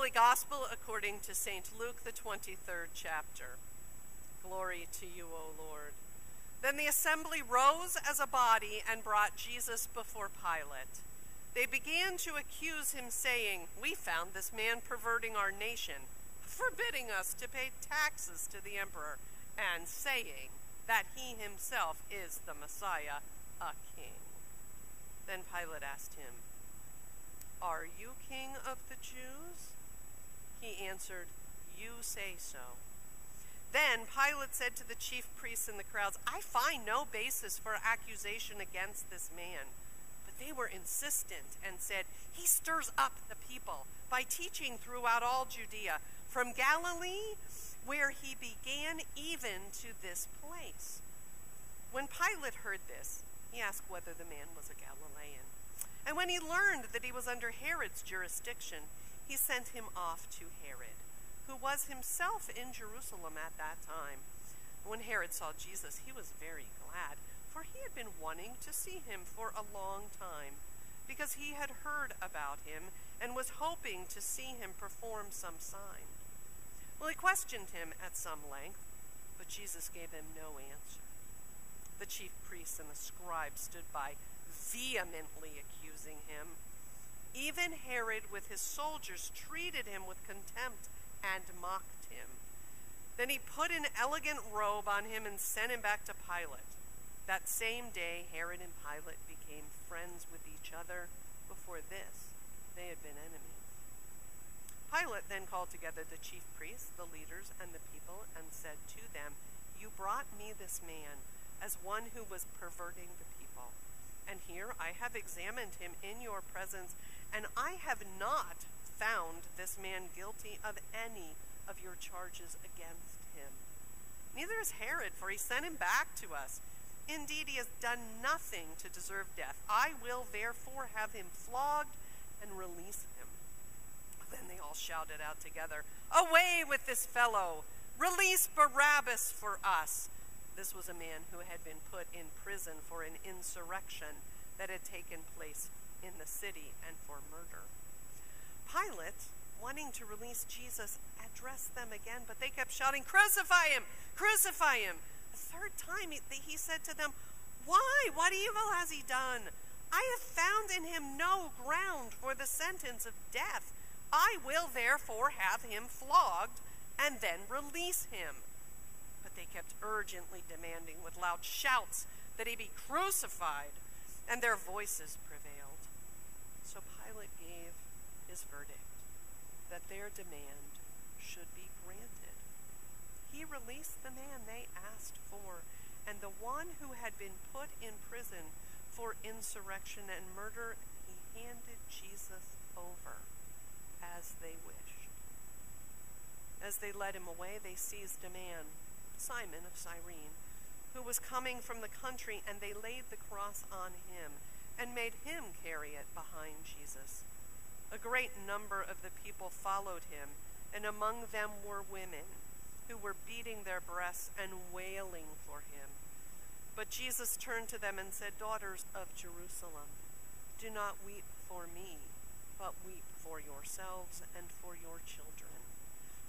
Holy Gospel according to St. Luke, the 23rd chapter. Glory to you, O Lord. Then the assembly rose as a body and brought Jesus before Pilate. They began to accuse him, saying, "We found this man perverting our nation, forbidding us to pay taxes to the emperor, and saying that he himself is the Messiah, a king." Then Pilate asked him, "Are you king of the Jews?" He answered, "You say so." Then Pilate said to the chief priests and the crowds, "I find no basis for accusation against this man." But they were insistent and said, "He stirs up the people by teaching throughout all Judea, from Galilee, where he began, even to this place." When Pilate heard this, he asked whether the man was a Galilean. And when he learned that he was under Herod's jurisdiction, he sent him off to Herod, who was himself in Jerusalem at that time. When Herod saw Jesus, he was very glad, for he had been wanting to see him for a long time, because he had heard about him and was hoping to see him perform some sign. Well, he questioned him at some length, but Jesus gave him no answer. The chief priests and the scribes stood by, vehemently accusing him. Even Herod with his soldiers treated him with contempt and mocked him. Then he put an elegant robe on him and sent him back to Pilate. That same day, Herod and Pilate became friends with each other. Before this, they had been enemies. Pilate then called together the chief priests, the leaders, and the people, and said to them, "You brought me this man as one who was perverting the people. And here I have examined him in your presence, and I have not found this man guilty of any of your charges against him. Neither is Herod, for he sent him back to us. Indeed, he has done nothing to deserve death. I will therefore have him flogged and release him." Then they all shouted out together, "Away with this fellow! Release Barabbas for us!" This was a man who had been put in prison for an insurrection that had taken place in the city and for murder. Pilate, wanting to release Jesus, addressed them again, but they kept shouting, "Crucify him! Crucify him!" A third time he said to them, "Why? What evil has he done? I have found in him no ground for the sentence of death. I will therefore have him flogged and then release him." But they kept urgently demanding with loud shouts that he be crucified, and their voices prevailed. So Pilate gave his verdict that their demand should be granted. He released the man they asked for, and the one who had been put in prison for insurrection and murder, he handed Jesus over as they wished. As they led him away, they seized a man, Simon of Cyrene, who was coming from the country, and they laid the cross on him and made him carry it behind Jesus. A great number of the people followed him, and among them were women who were beating their breasts and wailing for him. But Jesus turned to them and said, "Daughters of Jerusalem, do not weep for me, but weep for yourselves and for your children.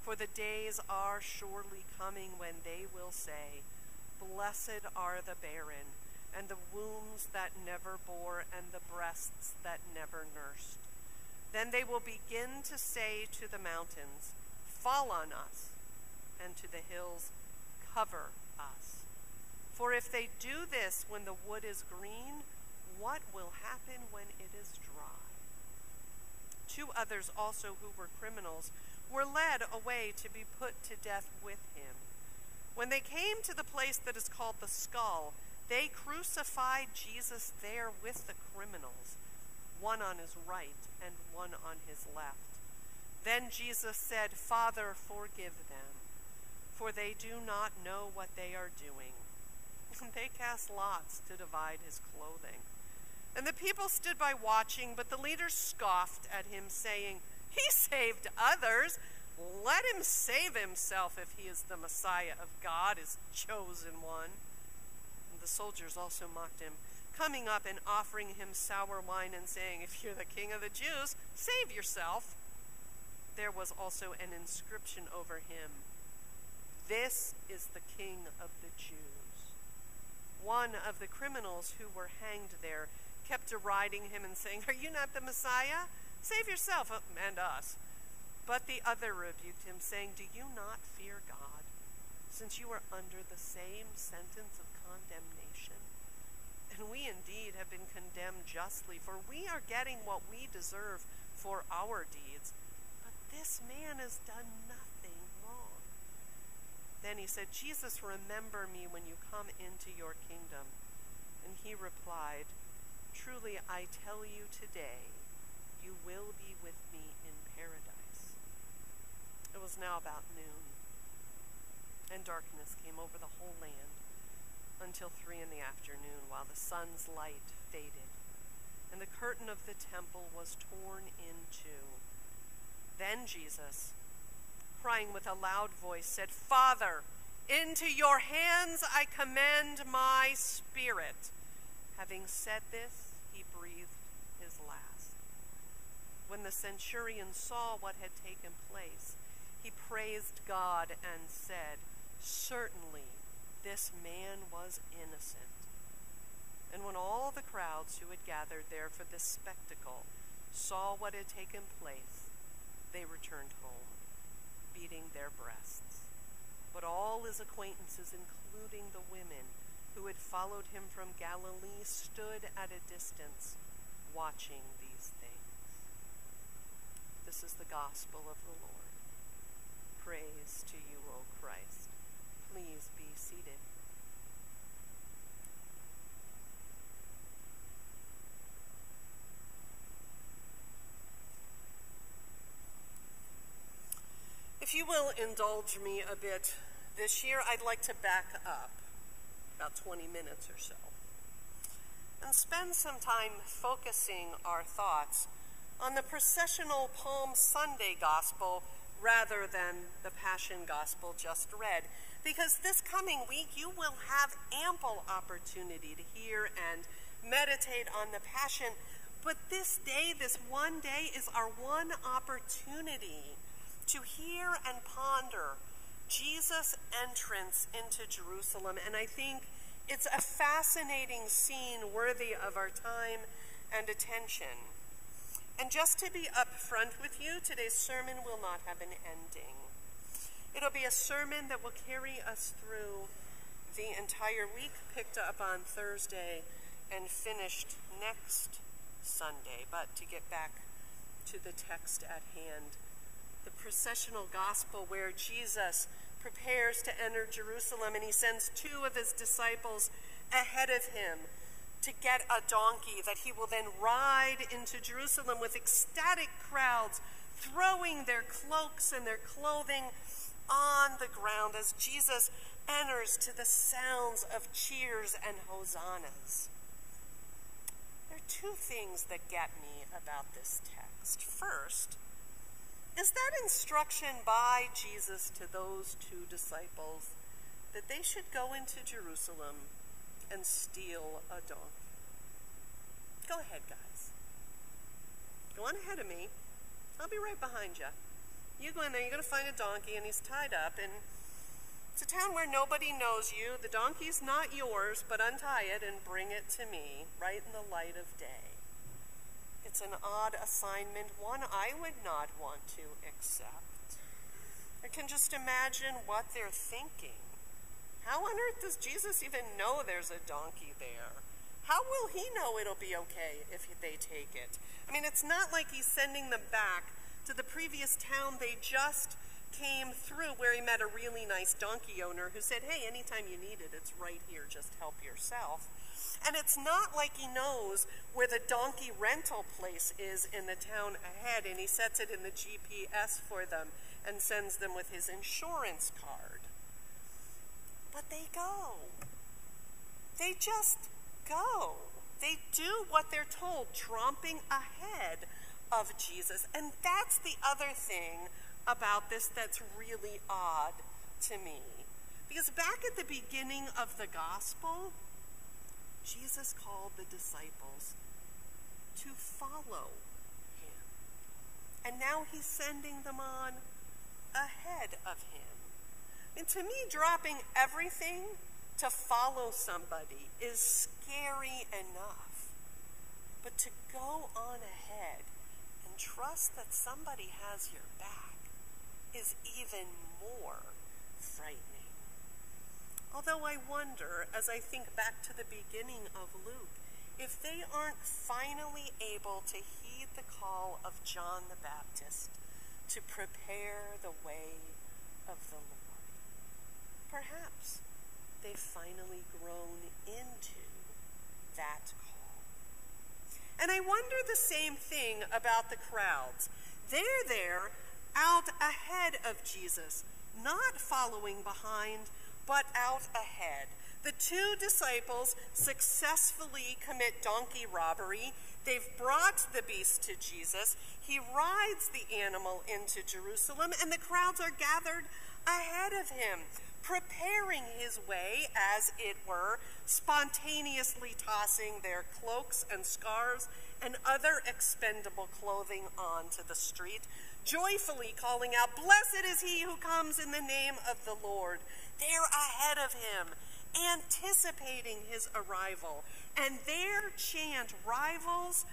For the days are surely coming when they will say, 'Blessed are the barren, and the wombs that never bore, and the breasts that never nursed.' Then they will begin to say to the mountains, 'Fall on us,' and to the hills, 'Cover us.' For if they do this when the wood is green, what will happen when it is dry?" 2 others also, who were criminals, were led away to be put to death with him. When they came to the place that is called the Skull, they crucified Jesus there with the criminals, one on his right and one on his left. Then Jesus said, "Father, forgive them, for they do not know what they are doing." They cast lots to divide his clothing. And the people stood by watching, but the leaders scoffed at him, saying, "He saved others. Let him save himself if he is the Messiah of God, his chosen one." And the soldiers also mocked him, coming up and offering him sour wine and saying, "If you're the king of the Jews, save yourself." there was also an inscription over him, "This is the King of the Jews." One of the criminals who were hanged there kept deriding him and saying, "Are you not the Messiah? Save yourself and us." But the other rebuked him, saying, "Do you not fear God, since you are under the same sentence of condemnation? And we indeed have been condemned justly, for we are getting what we deserve for our deeds. But this man has done nothing wrong." Then he said, "Jesus, remember me when you come into your kingdom." And he replied, "Truly I tell you today, you will be with me in paradise." It was now about noon, and darkness came over the whole land until 3 p.m, while the sun's light faded, and the curtain of the temple was torn in two. Then Jesus, crying with a loud voice, said, "Father, into your hands I commend my spirit." Having said this, he breathed his last. When the centurion saw what had taken place, he praised God and said, "Certainly this man was innocent." And when all the crowds who had gathered there for this spectacle saw what had taken place, they returned home, beating their breasts. But all his acquaintances, including the women who had followed him from Galilee, stood at a distance watching these things. This is the gospel of the Lord. Praise to you, O Christ. Please be seated. If you will indulge me a bit this year, I'd like to back up about 20 minutes or so and spend some time focusing our thoughts on the processional Palm Sunday gospel rather than the Passion Gospel just read. Because this coming week you will have ample opportunity to hear and meditate on the Passion. But this day, this one day, is our one opportunity to hear and ponder Jesus' entrance into Jerusalem. And I think it's a fascinating scene worthy of our time and attention. And just to be upfront with you, today's sermon will not have an ending. It'll be a sermon that will carry us through the entire week, picked up on Thursday and finished next Sunday. But to get back to the text at hand, the processional gospel where Jesus prepares to enter Jerusalem, and he sends 2 of his disciples ahead of him to get a donkey that he will then ride into Jerusalem with ecstatic crowds throwing their cloaks and their clothing on the ground as Jesus enters to the sounds of cheers and hosannas. There are 2 things that get me about this text. First is that instruction by Jesus to those 2 disciples that they should go into Jerusalem and steal a donkey. Go ahead, guys. Go on ahead of me. I'll be right behind you. You go in there, you're going to find a donkey, and he's tied up, and it's a town where nobody knows you. The donkey's not yours, but untie it and bring it to me right in the light of day. It's an odd assignment, one I would not want to accept. I can just imagine what they're thinking. How on earth does Jesus even know there's a donkey there? How will he know it'll be okay if they take it? I mean, it's not like he's sending them back to the previous town they just came through, where he met a really nice donkey owner who said, "Hey, anytime you need it, it's right here, just help yourself." And it's not like he knows where the donkey rental place is in the town ahead, and he sets it in the GPS for them and sends them with his insurance card. But they go. They just go. They do what they're told, tromping ahead of Jesus. And that's the other thing about this that's really odd to me. Because back at the beginning of the gospel, Jesus called the disciples to follow him. and now he's sending them on ahead of him. And to me, dropping everything to follow somebody is scary enough. But to go on ahead and trust that somebody has your back is even more frightening. Although I wonder, as I think back to the beginning of Luke, if they aren't finally able to heed the call of John the Baptist to prepare the way of the Lord. Perhaps they've finally grown into that call. And I wonder the same thing about the crowds. They're there out ahead of Jesus, not following behind, but out ahead. The two disciples successfully commit donkey robbery. They've brought the beast to Jesus. He rides the animal into Jerusalem, and the crowds are gathered ahead of him, preparing his way, as it were, spontaneously tossing their cloaks and scarves and other expendable clothing onto the street, joyfully calling out, "Blessed is he who comes in the name of the Lord." They're ahead of him, anticipating his arrival. And their chant rivals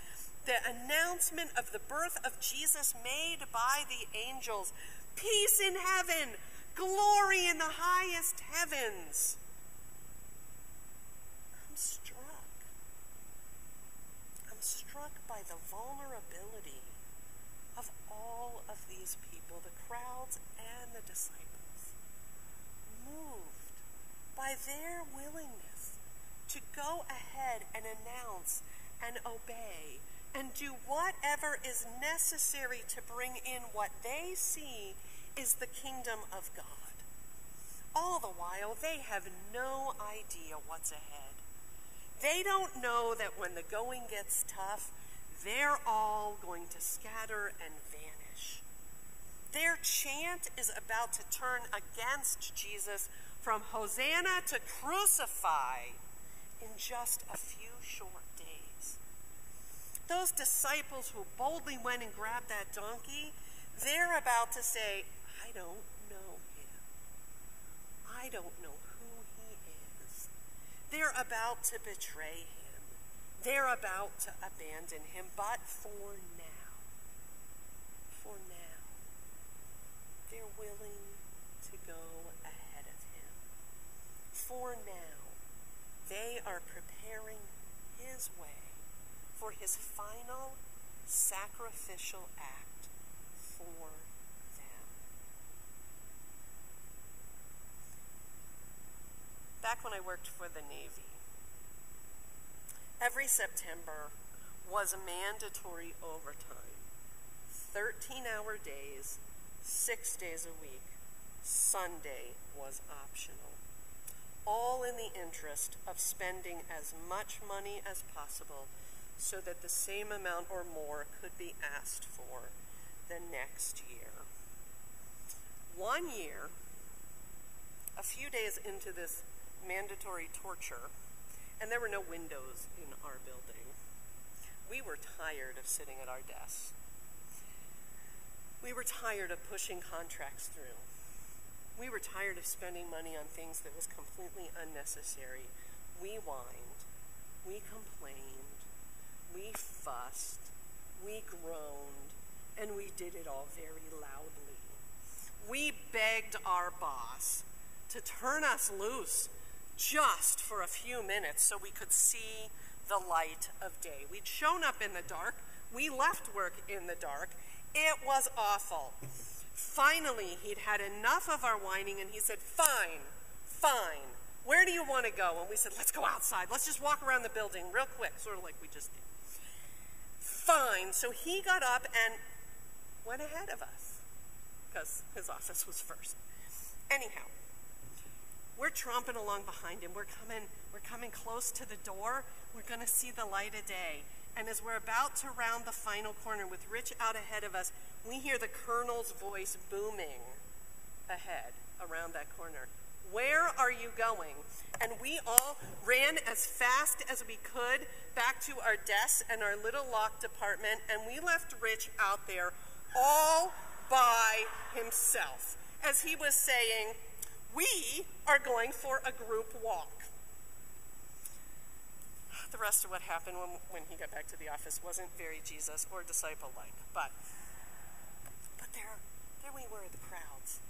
the announcement of the birth of Jesus made by the angels. Peace in heaven, glory in the highest heavens. I'm struck by the vulnerability of all of these people, the crowds and the disciples, moved by their willingness to go ahead and announce and obey and do whatever is necessary to bring in what they see is the kingdom of God. All the while, they have no idea what's ahead. They don't know that when the going gets tough, they're all going to scatter and vanish. Their chant is about to turn against Jesus from Hosanna to crucify in just a few short days. Those disciples who boldly went and grabbed that donkey, they're about to say, I don't know him. I don't know who he is. They're about to betray him. They're about to abandon him. But for now, they're willing to go ahead of him. For now, they are preparing his way for his final sacrificial act for them. Back when I worked for the Navy, every September was mandatory overtime. 13-hour days, 6 days a week. Sunday was optional. All in the interest of spending as much money as possible so that the same amount or more could be asked for the next year. One year, a few days into this mandatory torture, and there were no windows in our building, we were tired of sitting at our desks. We were tired of pushing contracts through. We were tired of spending money on things that was completely unnecessary. We whined, we complained, we fussed, we groaned, and we did it all very loudly. We begged our boss to turn us loose just for a few minutes so we could see the light of day. We'd shown up in the dark. We left work in the dark. It was awful. Finally, he'd had enough of our whining, and he said, fine, where do you want to go? And we said, let's go outside. Let's just walk around the building real quick, sort of like we just did. Fine. So he got up and went ahead of us, because his office was first. Anyhow, we're tromping along behind him. We're coming close to the door. We're going to see the light of day. And as we're about to round the final corner with Rich out ahead of us, we hear the colonel's voice booming ahead around that corner. Where are you going? And we all ran as fast as we could back to our desks and our little locked apartment, and we left Rich out there all by himself, as he was saying, we are going for a group walk. The rest of what happened when he got back to the office wasn't very Jesus or disciple-like, but there we were, the crowds,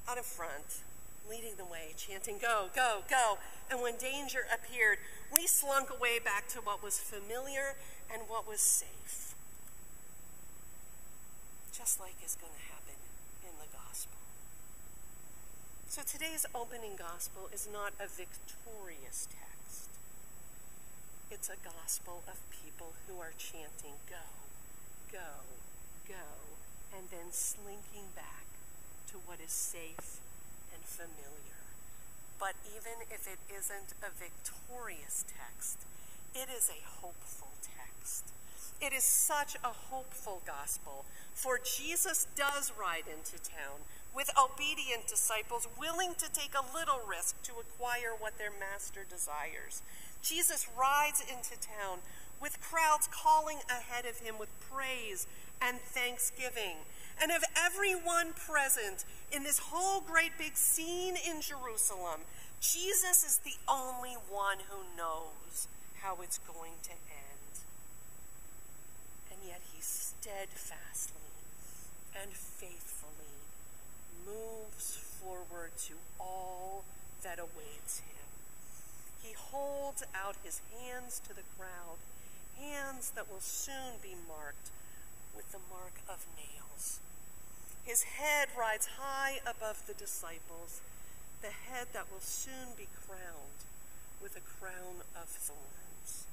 out in front, leading the way, chanting, go, go, go. And when danger appeared, we slunk away back to what was familiar and what was safe. Just like is going to happen in the gospel. So today's opening gospel is not a victorious text. It's a gospel of people who are chanting, go, go, go, and then slinking back to what is safe and familiar. But even if it isn't a victorious text, it is a hopeful text. It is such a hopeful gospel, for Jesus does ride into town with obedient disciples willing to take a little risk to acquire what their master desires. Jesus rides into town with crowds calling ahead of him with praise and thanksgiving. And of everyone present in this whole great big scene in Jerusalem, Jesus is the only one who knows how it's going to end. And yet he steadfastly and faithfully moves forward to all that awaits him. He holds out his hands to the crowd, hands that will soon be marked with the mark of nails. His head rides high above the disciples, the head that will soon be crowned with a crown of thorns.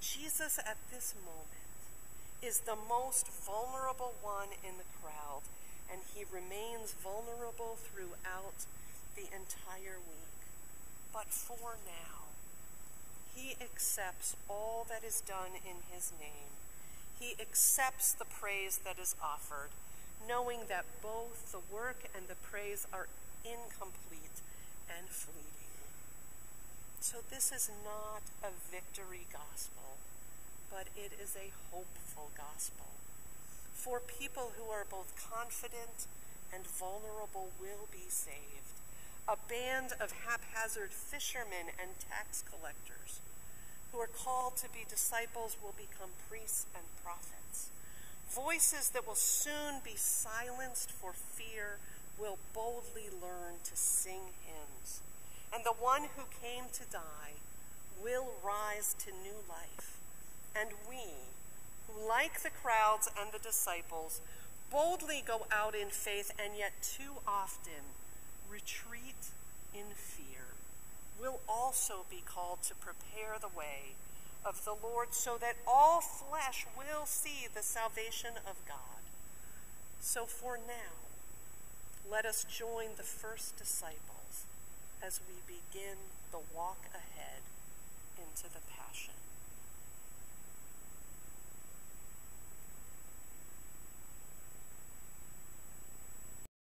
Jesus at this moment is the most vulnerable one in the crowd, and he remains vulnerable throughout the entire week. But for now, he accepts all that is done in his name. He accepts the praise that is offered, knowing that both the work and the praise are incomplete and fleeting. So this is not a victory gospel, but it is a hopeful gospel. For people who are both confident and vulnerable will be saved. A band of haphazard fishermen and tax collectors who are called to be disciples will become priests and prophets. Voices that will soon be silenced for fear will boldly learn to sing hymns. And the one who came to die will rise to new life. And we, who like the crowds and the disciples, boldly go out in faith and yet too often retreat in fear, will also be called to prepare the way of the Lord so that all flesh will see the salvation of God. So for now, let us join the first disciples as we begin the walk ahead into the